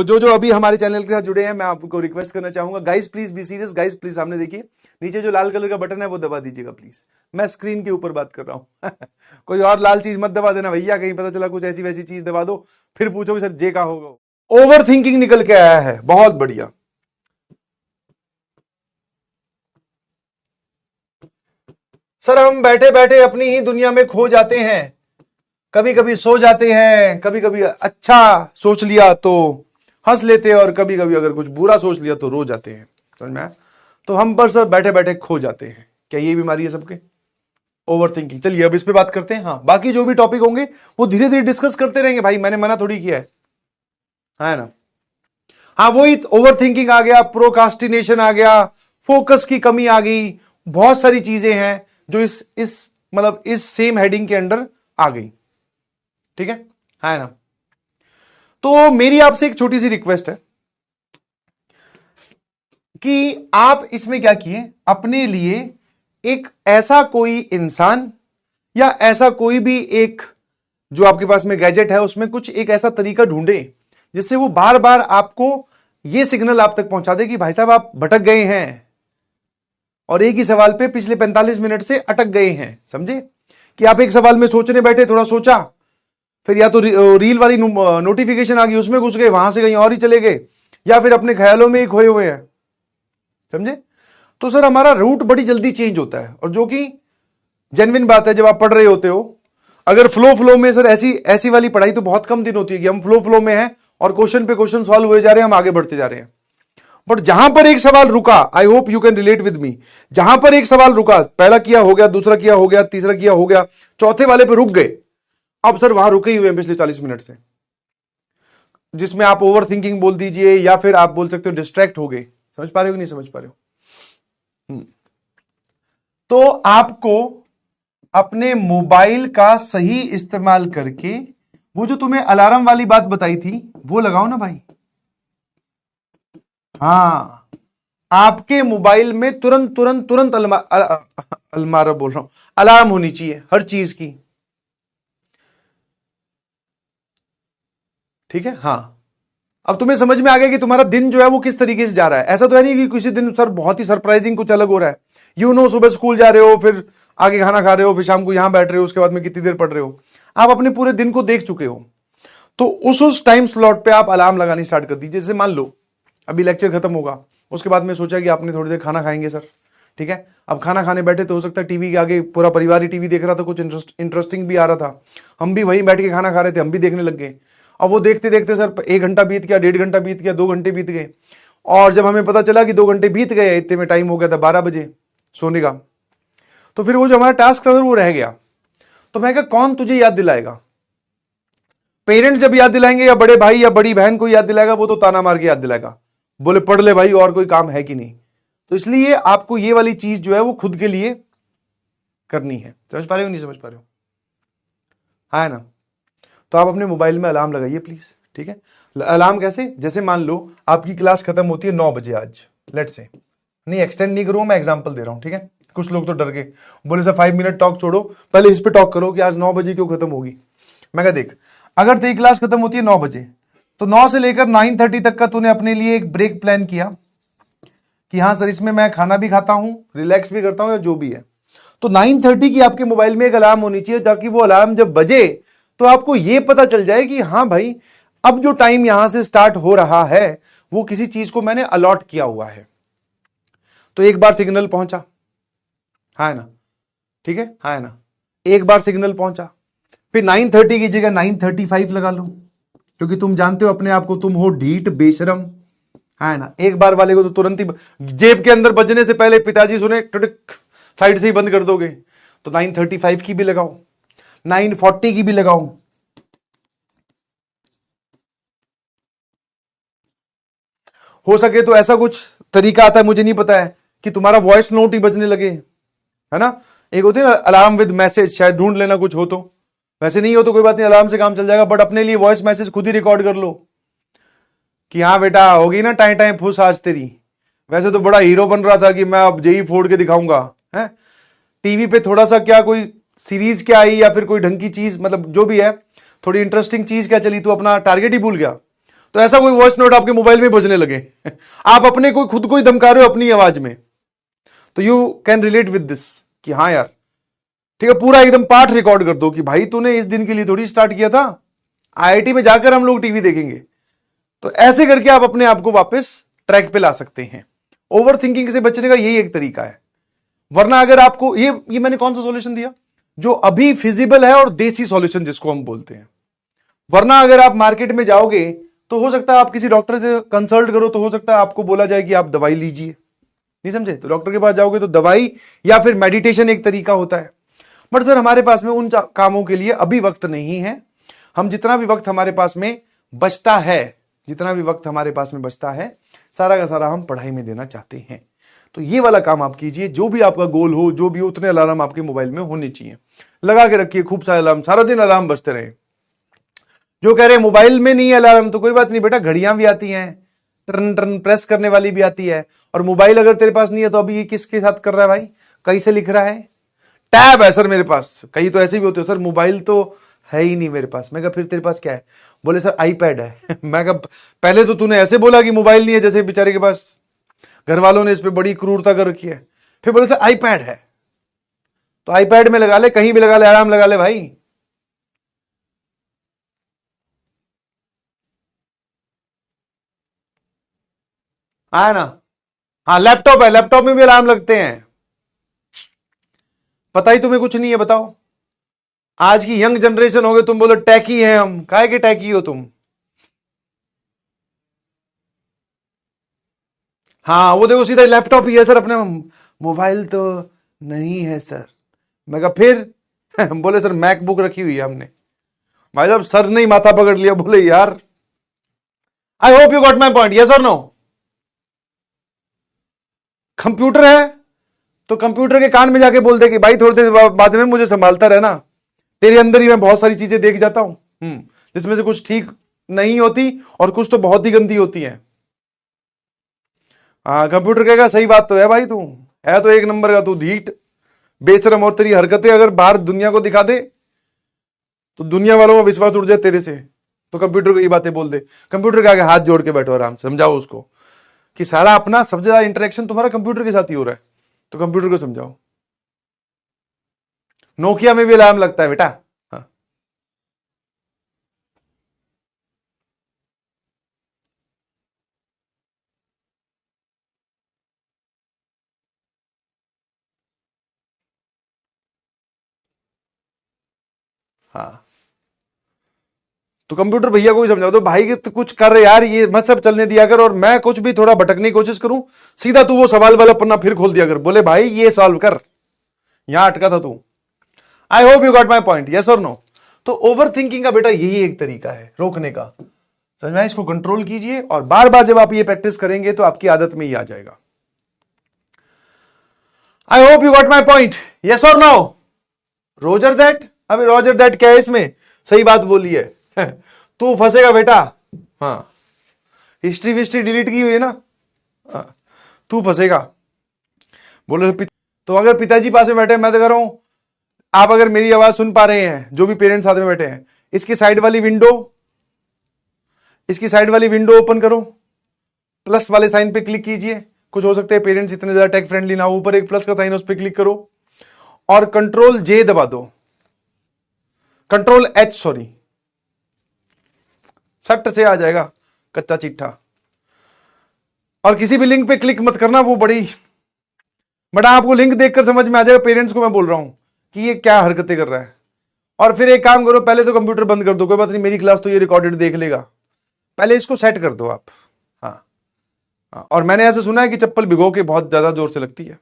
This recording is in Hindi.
जो जो अभी हमारे चैनल के साथ जुड़े हैं, मैं आपको रिक्वेस्ट करना चाहूंगा, guys please be serious, guys please सामने देखिए, नीचे जो लाल कलर का बटन है वो दबा दीजिएगा प्लीज। मैं स्क्रीन के ऊपर बात कर रहा हूं कोई और लाल चीज मत दबा देना भैया, कहीं पता चला कुछ ऐसी वैसी चीज दबा दो, फिर पूछोगे सर जे का होगा। ओवर थिंकिंग निकल के आया है, बहुत बढ़िया। सर हम बैठे बैठे अपनी ही दुनिया में खो जाते हैं, कभी कभी सो जाते हैं, कभी कभी अच्छा सोच लिया तो हंस लेते हैं, और कभी कभी अगर कुछ बुरा सोच लिया तो रो जाते हैं। समझ में आया? तो हम पर सर बैठे बैठे खो जाते हैं। क्या ये बीमारी है सबके? Over thinking. चलिए अब इस पे बात करते हैं। हाँ, बाकी जो भी टॉपिक होंगे वो धीरे धीरे डिस्कस करते रहेंगे भाई, मैंने मना थोड़ी किया है ना। हाँ, वही ओवर थिंकिंग आ गया, प्रोकास्टिनेशन आ गया, फोकस की कमी आ गई, बहुत सारी चीजें हैं जो इस मतलब इस सेम हेडिंग के अंडर आ गई। ठीक है ना। तो मेरी आपसे एक छोटी सी रिक्वेस्ट है कि आप इसमें क्या किए, अपने लिए एक ऐसा कोई इंसान या ऐसा कोई भी एक जो आपके पास में गैजेट है उसमें कुछ एक ऐसा तरीका ढूंढे जिससे वो बार बार आपको ये सिग्नल आप तक पहुंचा दे कि भाई साहब आप भटक गए हैं और एक ही सवाल पे पिछले 45 मिनट से अटक गए हैं। समझे कि आप एक सवाल में सोचने बैठे, थोड़ा सोचा, फिर या तो रील वाली नोटिफिकेशन आ गई उसमें घुस गए, वहां से कहीं और ही चले गए, या फिर अपने ख्यालों में ही खोए हुए हैं। समझे? तो सर हमारा रूट बड़ी जल्दी चेंज होता है, और जो कि जेन्युइन बात है। जब आप पढ़ रहे होते हो, अगर फ्लो में सर ऐसी वाली पढ़ाई तो बहुत कम दिन होती है कि हम फ्लो में हैं और क्वेश्चन पे क्वेश्चन सॉल्व हुए जा रहे हैं, हम आगे बढ़ते जा रहे हैं। बट जहां पर एक सवाल रुका, I hope you can relate with me, जहां पर एक सवाल रुका, पहला किया हो गया, दूसरा किया हो गया, तीसरा किया हो गया, चौथे वाले पे रुक गए, अब सर वहां रुके ही हुए हैं पिछले 40 मिनट से, जिसमें आप ओवर थिंकिंग बोल दीजिए या फिर आप बोल सकते हो डिस्ट्रैक्ट हो गए। समझ पा रहे हो कि नहीं समझ पा रहे हो? तो आपको अपने मोबाइल का सही इस्तेमाल करके वो जो तुम्हें अलार्म वाली बात बताई थी वो लगाओ ना भाई। हाँ, आपके मोबाइल में तुरंत तुरंत तुरंत अलमारा बोल रहा हूं, अलार्म होनी चाहिए हर चीज की। ठीक है? हाँ, अब तुम्हें समझ में आ गया कि तुम्हारा दिन जो है वो किस तरीके से जा रहा है। ऐसा तो है नहीं कि किसी दिन सर बहुत ही सरप्राइजिंग कुछ अलग हो रहा है। सुबह स्कूल जा रहे हो, फिर आगे खाना खा रहे हो, फिर शाम को यहां बैठ रहे हो, उसके बाद में कितनी देर पढ़ रहे हो, आप अपने पूरे दिन को देख चुके हो। तो उस टाइम स्लॉट पे आप अलार्म लगानी स्टार्ट कर दीजिए। जैसे मान लो अभी लेक्चर खत्म होगा, उसके बाद में सोचा कि आपने थोड़ी देर खाना खाएंगे सर। ठीक है, अब खाना खाने बैठे तो हो सकता है टीवी के आगे पूरा परिवार ही टीवी देख रहा था, कुछ इंटरेस्टिंग भी आ रहा था, हम भी वहीं बैठ के खाना खा रहे थे, हम भी देखने लग गए। अब वो देखते देखते सर 1 घंटा बीत गया, 1.5 घंटा बीत गया, 2 घंटे बीत गए, और जब हमें पता चला कि 2 घंटे बीत गए, इतने में टाइम हो गया था 12 बजे सोने का, तो फिर वो जो हमारा टास्क था वो रह गया। तो मैं कहा कौन तुझे याद दिलाएगा? पेरेंट्स जब याद दिलाएंगे या बड़े भाई या बड़ी बहन को याद दिलाएगा, वो तो ताना मार के याद दिलाएगा, बोले पढ़ ले भाई और कोई काम है कि नहीं। तो इसलिए आपको ये वाली चीज जो है वो खुद के लिए करनी है। समझ पा रहे हो नहीं समझ पा रहे हो? हाँ है ना। तो आप अपने मोबाइल में अलार्म लगाइए प्लीज। ठीक है, अलार्म कैसे? जैसे मान लो आपकी क्लास खत्म होती है 9 बजे आज, लेट से, नहीं एक्सटेंड नहीं करूंगा, मैं एग्जांपल दे रहा हूं। ठीक है, कुछ लोग तो डर गए, बोले सर 5 मिनट टॉक छोड़ो, पहले इस पे टॉक करो कि आज 9 बजे क्यों खत्म होगी। मैं कहा देख, अगर तेरी क्लास खत्म होती है 9 बजे, तो 9 से लेकर 9:30 तक का तूने अपने लिए एक ब्रेक प्लान किया कि हाँ सर इसमें मैं खाना भी खाता हूं, रिलैक्स भी करता हूं, या जो भी है। तो 9:30 की आपके मोबाइल में एक अलार्म होनी चाहिए, ताकि वो अलार्म जब बजे तो आपको यह पता चल जाए कि हाँ भाई अब जो टाइम यहां से स्टार्ट हो रहा है वो किसी चीज को मैंने अलॉट किया हुआ है। तो एक बार सिग्नल पहुंचा, हाँ है ना। ठीक है, हाँ है ना, एक बार सिग्नल पहुंचा, फिर 9:30 की जगह 9:35 लगा लो, क्योंकि तुम जानते हो अपने आप को, तुम हो ढीठ बेशरम, है ना। एक बार वाले को तो तुरंत ही जेब के अंदर बजने से पहले पिताजी सुने साइड से ही बंद कर दोगे। तो 9:35 की भी लगाओ, 9:40 की भी लगाओ। हो सके तो ऐसा कुछ तरीका आता है, मुझे नहीं पता है, कि तुम्हारा वॉइस नोट ही बजने लगे, है ना। एक होती है ना अलार्म विद मैसेज, शायद ढूंढ लेना कुछ हो तो, वैसे नहीं हो तो कोई बात नहीं, अलार्म से काम चल जाएगा, बट अपने लिए वॉइस मैसेज खुद ही रिकॉर्ड कर लो कि हाँ बेटा होगी ना टाइम टाइम फुस आज तेरी। वैसे तो बड़ा हीरो बन रहा था कि मैं अब जेई फोड़ के दिखाऊंगा, है। टीवी पे थोड़ा सा क्या कोई सीरीज क्या आई या फिर कोई ढंग की चीज, मतलब जो भी है, थोड़ी इंटरेस्टिंग चीज क्या चली, तो अपना टारगेट ही भूल गया। तो ऐसा कोई वॉइस नोट आपके मोबाइल में बजने लगे आप अपने कोई खुद को ही धमका रहे हो अपनी आवाज में, तो you can relate with this कि हाँ यार ठीक है, पूरा एकदम पाठ रिकॉर्ड कर दो कि भाई तूने इस दिन के लिए थोड़ी स्टार्ट किया था, आईआईटी में जाकर हम लोग टीवी देखेंगे। तो ऐसे करके आप अपने आप को वापस ट्रैक पे ला सकते हैं। ओवर थिंकिंग से बचने का यही एक तरीका है। वरना अगर आपको ये मैंने कौन सा सॉल्यूशन दिया जो अभी फिजिबल है और देसी सॉल्यूशन जिसको हम बोलते हैं। वरना अगर आप मार्केट में जाओगे तो हो सकता है आप किसी डॉक्टर से कंसल्ट करो तो हो सकता है आपको बोला जाए कि आप दवाई लीजिए, नहीं समझे, तो डॉक्टर के पास जाओगे तो दवाई या फिर मेडिटेशन एक तरीका होता है। बट सर हमारे पास में उन कामों के लिए अभी वक्त नहीं है। हम जितना भी वक्त हमारे पास में बचता है सारा का सारा हम पढ़ाई में देना चाहते हैं। तो ये वाला काम आप कीजिए, जो भी आपका गोल हो, जो भी उतने अलार्म आपके मोबाइल में होने चाहिए, लगा के रखिए खूब सारे अलार्म, सारा दिन अलार्म बजते रहे। जो कह रहे हैं मोबाइल में नहीं है अलार्म, तो कोई बात नहीं बेटा, घड़ियां भी आती हैं, टर्न टर्न प्रेस करने वाली भी आती है। और मोबाइल अगर तेरे पास नहीं है तो अभी ये किसके साथ कर रहा है भाई, कहीं से लिख रहा है, टैब है सर मेरे पास। कहीं तो ऐसे भी होते हो सर मोबाइल तो है ही नहीं मेरे पास। मैं कहा फिर तेरे पास क्या है, बोले सर आईपैड है मैं कहा पहले तो तूने ऐसे बोला कि मोबाइल नहीं है, जैसे बेचारे के पास घर वालों ने इस पे बड़ी क्रूरता कर रखी है। फिर बोले सर आईपैड है, तो आईपैड में लगा ले, कहीं भी लगा ले, आराम लगा ले भाई। है ना, हाँ लैपटॉप है, लैपटॉप में भी अलार्म लगते हैं। पता ही तुम्हें कुछ नहीं है, बताओ। आज की यंग जनरेशन हो गए, तुम बोलो टैकी है हम, काहे के टैकी हो तुम। हाँ वो देखो सीधा लैपटॉप ही है सर, अपने मोबाइल तो नहीं है सर। मैं कहा फिर बोले सर मैकबुक रखी हुई है हमने। भाई साहब सर ने ही माथा पकड़ लिया, बोले यार I hope you got my point, yes और नो। कंप्यूटर है तो कंप्यूटर के कान में जाके बोल दे कि भाई थोड़ी देर बाद में मुझे संभालता रहना, तेरे अंदर ही मैं बहुत सारी चीजें देख जाता हूं, जिसमें से कुछ ठीक नहीं होती और कुछ तो बहुत ही गंदी होती है। हाँ कंप्यूटर कहेगा सही बात तो है भाई, तू है तो एक नंबर का, तू ढीठ बेशरम, और तेरी हरकतें अगर बाहर दुनिया को दिखा दे तो दुनिया वालों का विश्वास उड़ जाए तेरे से। तो कंप्यूटर को ये बातें बोल दे, कंप्यूटर के आगे हाथ जोड़ के बैठो, आराम से समझाओ उसको कि सारा अपना सबसे ज्यादा इंटरेक्शन तुम्हारा कंप्यूटर के साथ ही हो रहा है, तो कंप्यूटर को समझाओ। नोकिया में भी अलार्म लगता है बेटा। हाँ हाँ, तो कंप्यूटर भैया को ही समझाओ, तो भाई तो कुछ कर रहे यार, ये मत सब चलने दिया कर, और मैं कुछ भी थोड़ा भटकने की कोशिश करूं सीधा तू वो सवाल वाला पन्ना फिर खोल दिया कर, बोले भाई ये सॉल्व कर, यहां अटका था तू। I hope you got my point, yes और नो। तो ओवर थिंकिंग का बेटा यही एक तरीका है रोकने का, समझ में, इसको कंट्रोल कीजिए और बार बार जब आप ये प्रैक्टिस करेंगे तो आपकी आदत में ही आ जाएगा। I hope you got my point, yes और नो। रोजर दैट, अभी रोजर दैट क्या है इसमें, सही बात बोली है तू फंसेगा बेटा। हाँ हिस्ट्री विस्ट्री डिलीट की हुई है ना, हाँ, तू फंसेगा। बोलो तो अगर पिताजी पास में बैठे, मैं तो कह रहा हूं आप अगर मेरी आवाज सुन पा रहे हैं, जो भी पेरेंट्स साथ में बैठे हैं, इसकी साइड वाली विंडो ओपन करो, प्लस वाले साइन पे क्लिक कीजिए। कुछ हो सकते हैं पेरेंट्स इतने ज्यादा टेक फ्रेंडली ना हो, ऊपर एक प्लस का साइन है उस पर क्लिक करो और कंट्रोल जे दबा दो, कंट्रोल एच सॉरी, सट से आ जाएगा कच्चा चिट्ठा। और किसी भी लिंक पे क्लिक मत करना, वो बड़ा आपको लिंक देखकर समझ में आ जाएगा, पेरेंट्स को मैं बोल रहा हूं कि ये क्या हरकतें कर रहा है। और फिर एक काम करो, पहले तो कंप्यूटर बंद कर दो, कोई बात नहीं मेरी क्लास तो ये रिकॉर्डेड देख लेगा, पहले इसको सेट कर दो आप। हाँ, और मैंने ऐसे सुना है कि चप्पल भिगो के बहुत ज्यादा जोर से लगती है।